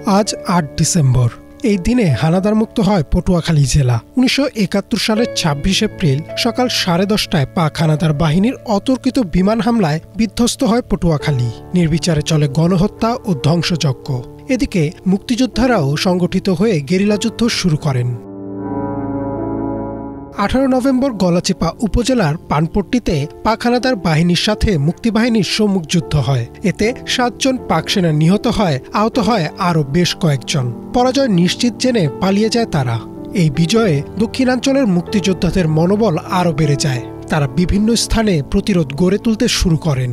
আজ ৮ ডিসেম্বর। এই দিনে হানাদার মুক্ত হয় পটুয়াখালী জেলা। ১৯৭১ সালের ২৬ এপ্রিল সকাল ১০:৩০টায় পাক হানাদার বাহিনীর অতর্কিত বিমান হামলায় বিধ্বস্ত হয় পটুয়াখালী। নির্বিচারে চলে গণহত্যা ও ধ্বংসযজ্ঞ। এদিকে মুক্তিযোদ্ধারাও সংগঠিত হয়ে গেরিলা যুদ্ধ শুরু করেন। ১৮ নভেম্বর গলাচিপা উপজেলার পানপট্টিতে পাক হানাদার বাহিনীর সাথে মুক্তিবাহিনীর সম্মুখ যুদ্ধ হয়। এতে ৭ জন পাক সেনা নিহত হয়, আহত হয় আরও বেশ কয়েকজন। পরাজয় নিশ্চিত জেনে পালিয়ে যায় তারা। এই বিজয়ে দক্ষিণাঞ্চলের মুক্তিযোদ্ধাদের মনোবল আরও বেড়ে যায়। তারা বিভিন্ন স্থানে প্রতিরোধ গড়ে তুলতে শুরু করেন।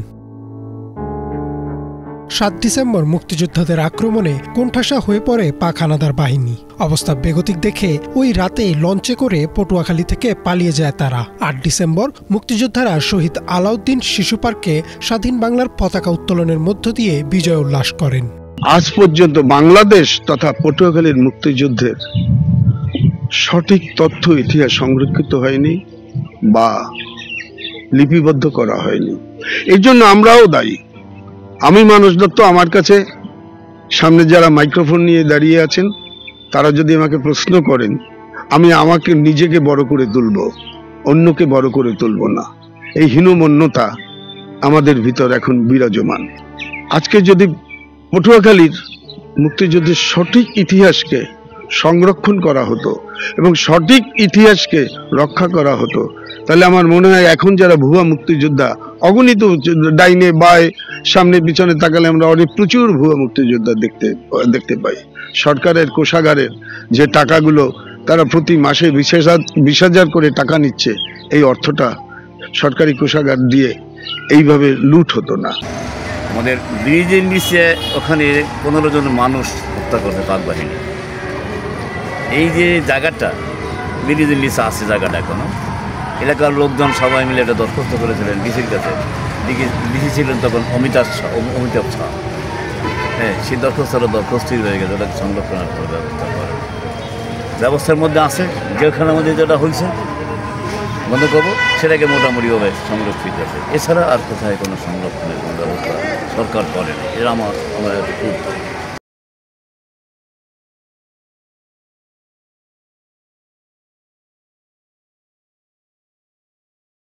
৭ ডিসেম্বর মুক্তিযোদ্ধাদের আক্রমণে কোণঠাসা হয়ে পড়ে পাক হানাদার বাহিনী। অবস্থা বেগতিক দেখে ওই রাতে লঞ্চে করে পটুয়াখালী থেকে পালিয়ে যায় তারা। ৮ ডিসেম্বর মুক্তিযোদ্ধারা শহীদ আলাউদ্দিন শিশু পার্কে স্বাধীন বাংলার পতাকা উত্তোলনের মধ্য দিয়ে বিজয় উল্লাস করেন। আজ পর্যন্ত বাংলাদেশ তথা পটুয়াখালীর মুক্তিযুদ্ধের সঠিক তথ্য ইতিহাস সংরক্ষিত হয়নি বা লিপিবদ্ধ করা হয়নি। এর জন্য আমরাও দায়ী। আমি মানস দত্ত, আমার কাছে সামনে যারা মাইক্রোফোন নিয়ে দাঁড়িয়ে আছেন তারা যদি আমাকে প্রশ্ন করেন, আমি আমাকে নিজেকে বড় করে তুলব, অন্যকে বড় করে তুলব না। এই হীনমন্যতা আমাদের ভিতর এখন বিরাজমান। আজকে যদি পটুয়াখালীর মুক্তিযুদ্ধের সঠিক ইতিহাসকে সংরক্ষণ করা হতো এবং সঠিক ইতিহাসকে রক্ষা করা হতো, তাহলে আমার মনে হয় এখন যারা ভুয়া মুক্তিযোদ্ধা, অগণিত ডাইনে বায়ে সামনে পিছনে তাকালে আমরা অনেক প্রচুর ভুয়া মুক্তিযোদ্ধা দেখতে পাই। সরকারের কোষাগারের যে টাকাগুলো তারা প্রতি মাসে ২০,০০০ করে টাকা নিচ্ছে, এই অর্থটা সরকারি কোষাগার দিয়ে এইভাবে লুট হতো না। আমাদের ব্রিজের নিচে ওখানে ১৫ জন মানুষ হত্যা করছে পাক বাহিনী। এই যে জায়গাটা ব্রিজের নিচে আছে, জায়গাটা এখনো এলাকার লোকজন সবাই মিলে এটা দরখাস্ত করেছিলেন ডিসির কাছে। ডিসি ছিলেন তখন অমিতাভ শাহ। হ্যাঁ, সেই দরখাস্তই রয়ে গেছে, ওটাকে সংরক্ষণের ব্যবস্থা করেন। ব্যবস্থার মধ্যে আছে জেলখানার মধ্যে যেটা হয়েছে বন্ধ করবো, সেটাকে মোটামুটিভাবে সংরক্ষিত আছে। এছাড়া আর কোথায় কোনো সংরক্ষণের কোনো ব্যবস্থা সরকার করেনি। এরা আমার খুব